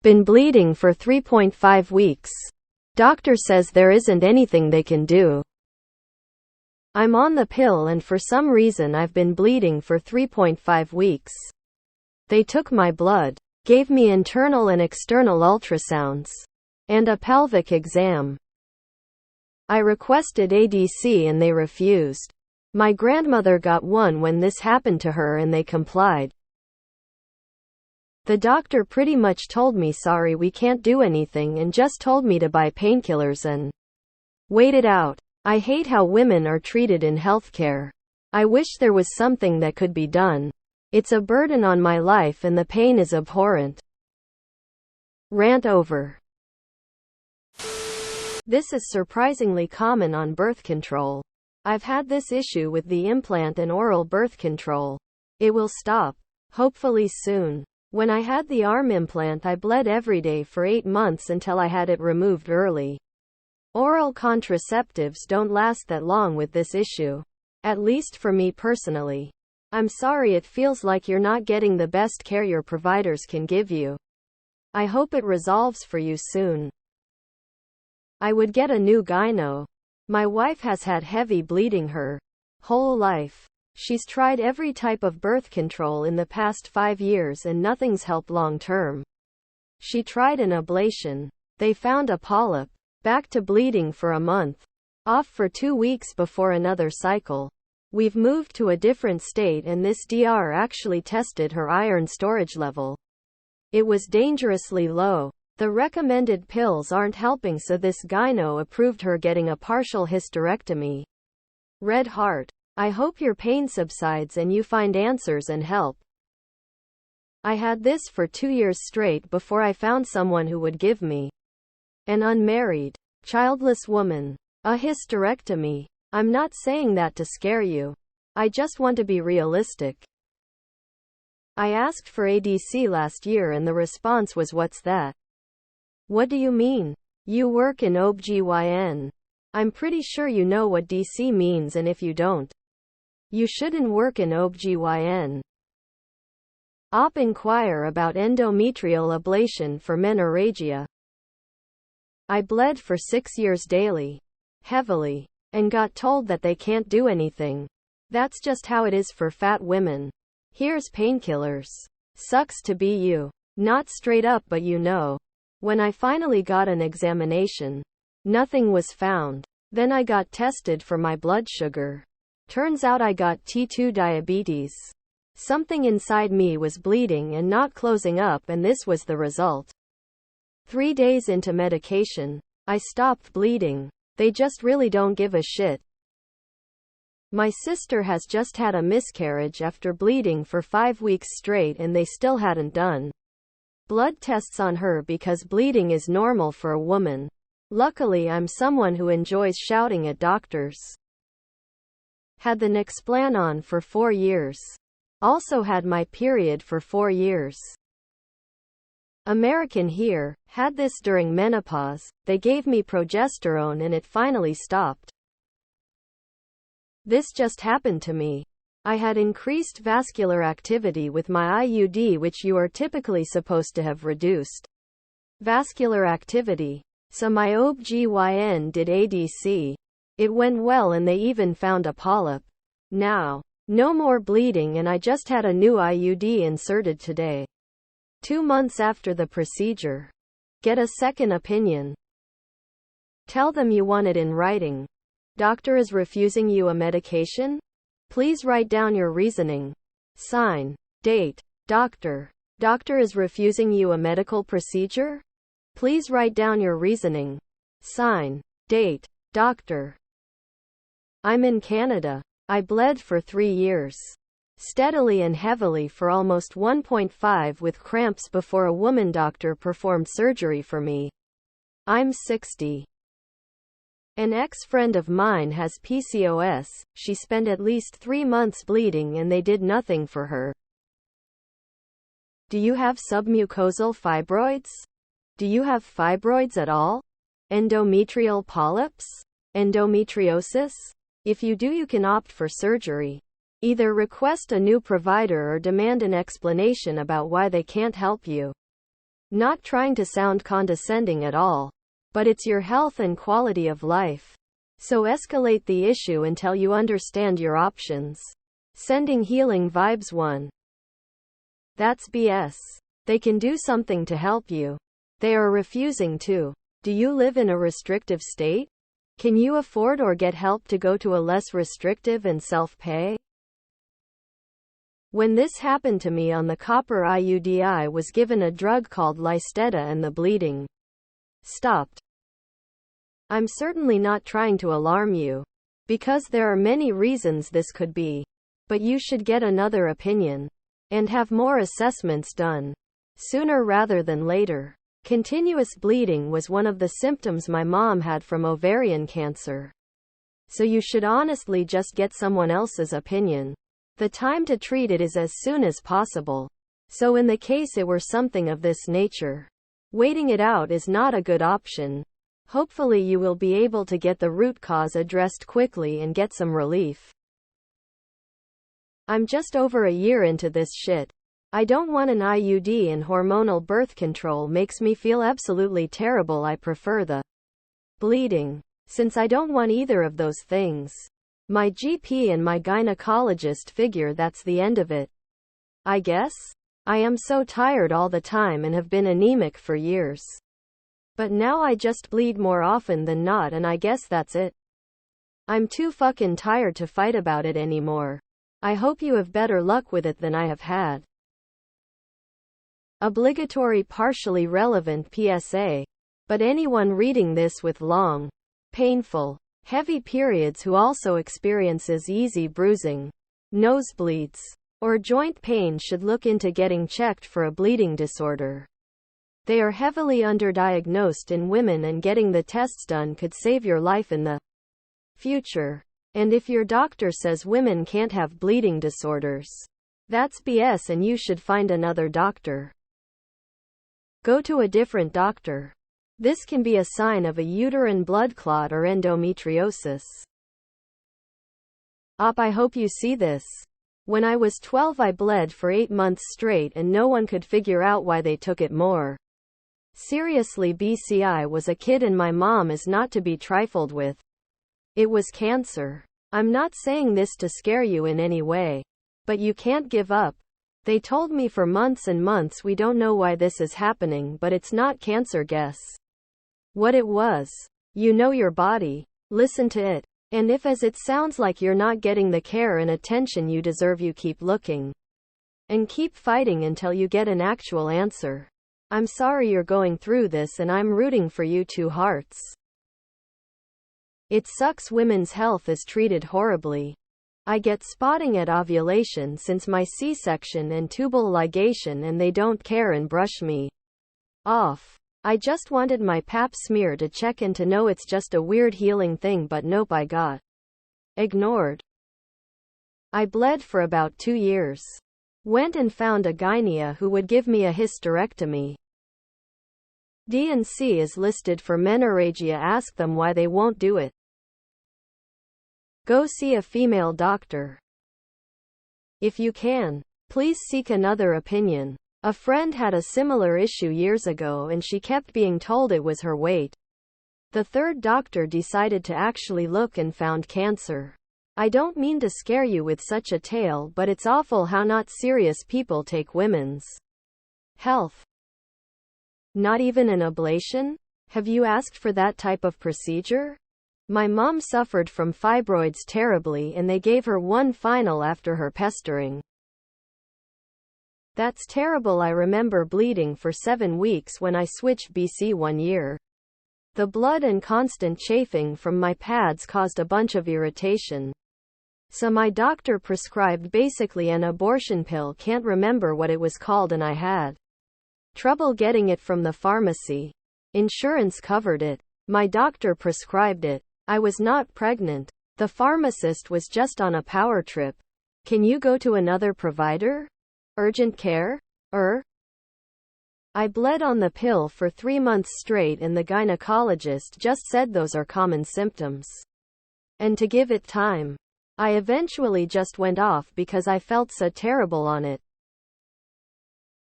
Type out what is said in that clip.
Been bleeding for 3.5 weeks. Doctor says there isn't anything they can do. I'm on the pill and for some reason I've been bleeding for 3.5 weeks. They took my blood, gave me internal and external ultrasounds, and a pelvic exam. I requested ADC and they refused. My grandmother got one when this happened to her and they complied. The doctor pretty much told me sorry we can't do anything and just told me to buy painkillers and wait it out. I hate how women are treated in healthcare. I wish there was something that could be done. It's a burden on my life and the pain is abhorrent. Rant over. This is surprisingly common on birth control. I've had this issue with the implant and oral birth control. It will stop, hopefully soon. When I had the arm implant, I bled every day for 8 months until I had it removed early. Oral contraceptives don't last that long with this issue. At least for me personally. I'm sorry it feels like you're not getting the best care your providers can give you. I hope it resolves for you soon. I would get a new gyno. My wife has had heavy bleeding her whole life. She's tried every type of birth control in the past 5 years and nothing's helped long term. She tried an ablation. They found a polyp. Back to bleeding for a month. Off for 2 weeks before another cycle. We've moved to a different state and this DR actually tested her iron storage level. It was dangerously low. The recommended pills aren't helping, so this gyno approved her getting a partial hysterectomy. Red heart. I hope your pain subsides and you find answers and help. I had this for 2 years straight before I found someone who would give me an unmarried, childless woman a hysterectomy. I'm not saying that to scare you. I just want to be realistic. I asked for ADC last year and the response was, "What's that?" What do you mean? You work in OBGYN. I'm pretty sure you know what DC means, and if you don't, you shouldn't work in OBGYN. Inquire about endometrial ablation for menorrhagia. I bled for 6 years daily, heavily, and got told that they can't do anything. That's just how it is for fat women. Here's painkillers. Sucks to be you. Not straight up, but you know. When I finally got an examination, nothing was found. Then I got tested for my blood sugar. Turns out I got T2 diabetes. Something inside me was bleeding and not closing up, and this was the result. 3 days into medication, I stopped bleeding. They just really don't give a shit. My sister has just had a miscarriage after bleeding for 5 weeks straight and they still hadn't done blood tests on her because bleeding is normal for a woman. Luckily, I'm someone who enjoys shouting at doctors. Had the Nexplan on for 4 years. Also had my period for 4 years. American here, had this during menopause. They gave me progesterone and it finally stopped. This just happened to me. I had increased vascular activity with my IUD, which you are typically supposed to have reduced vascular activity. So my OBGYN did ADC. It went well and they even found a polyp. Now, no more bleeding and I just had a new IUD inserted today. 2 months after the procedure. Get a second opinion. Tell them you want it in writing. Doctor is refusing you a medication? Please write down your reasoning. Sign. Date. Doctor. Doctor is refusing you a medical procedure? Please write down your reasoning. Sign. Date. Doctor. I'm in Canada. I bled for 3 years. Steadily and heavily for almost 1.5 with cramps before a woman doctor performed surgery for me. I'm 60. An ex-friend of mine has PCOS. She spent at least 3 months bleeding and they did nothing for her. Do you have submucosal fibroids? Do you have fibroids at all? Endometrial polyps? Endometriosis? If you do, you can opt for surgery. Either request a new provider or demand an explanation about why they can't help you. Not trying to sound condescending at all, but it's your health and quality of life. So escalate the issue until you understand your options. Sending healing vibes 1. That's BS. They can do something to help you. They are refusing to. Do you live in a restrictive state? Can you afford or get help to go to a less restrictive and self-pay? When this happened to me on the copper IUD, I was given a drug called Listeta and the bleeding stopped. I'm certainly not trying to alarm you, because there are many reasons this could be. But you should get another opinion and have more assessments done sooner rather than later. Continuous bleeding was one of the symptoms my mom had from ovarian cancer. So you should honestly just get someone else's opinion. The time to treat it is as soon as possible. So in the case it were something of this nature, waiting it out is not a good option. Hopefully you will be able to get the root cause addressed quickly and get some relief. I'm just over a year into this shit. I don't want an IUD, and hormonal birth control makes me feel absolutely terrible. I prefer the bleeding, since I don't want either of those things. My GP and my gynecologist figure that's the end of it. I guess. I am so tired all the time and have been anemic for years. But now I just bleed more often than not, and I guess that's it. I'm too fucking tired to fight about it anymore. I hope you have better luck with it than I have had. Obligatory partially relevant PSA. But anyone reading this with long, painful, heavy periods who also experiences easy bruising, nosebleeds, or joint pain should look into getting checked for a bleeding disorder. They are heavily underdiagnosed in women, and getting the tests done could save your life in the future. And if your doctor says women can't have bleeding disorders, that's BS and you should find another doctor. Go to a different doctor. This can be a sign of a uterine blood clot or endometriosis. I hope you see this. When I was 12 I bled for 8 months straight and no one could figure out why they took it more seriously. BCI was a kid and my mom is not to be trifled with. It was cancer. I'm not saying this to scare you in any way, but you can't give up. They told me for months and months, we don't know why this is happening, but it's not cancer. Guess what it was. You know your body. Listen to it. And if as it sounds like you're not getting the care and attention you deserve, you keep looking and keep fighting until you get an actual answer. I'm sorry you're going through this and I'm rooting for you. 2 hearts. It sucks women's health is treated horribly. I get spotting at ovulation since my C-section and tubal ligation, and they don't care and brush me off. I just wanted my pap smear to check and to know it's just a weird healing thing, but nope, I got ignored. I bled for about 2 years. Went and found a gynae who would give me a hysterectomy. D&C is listed for menorrhagia. Ask them why they won't do it. Go see a female doctor. If you can, please seek another opinion. A friend had a similar issue years ago and she kept being told it was her weight. The 3rd doctor decided to actually look and found cancer. I don't mean to scare you with such a tale, but it's awful how not serious people take women's health. Not even an ablation? Have you asked for that type of procedure? My mom suffered from fibroids terribly and they gave her one final after her pestering. That's terrible. I remember bleeding for 7 weeks when I switched BC 1 year. The blood and constant chafing from my pads caused a bunch of irritation. So my doctor prescribed basically an abortion pill, can't remember what it was called, and I had trouble getting it from the pharmacy. Insurance covered it. My doctor prescribed it. I was not pregnant. The pharmacist was just on a power trip. Can you go to another provider? Urgent care? I bled on the pill for 3 months straight and the gynecologist just said those are common symptoms. And to give it time. I eventually just went off because I felt so terrible on it.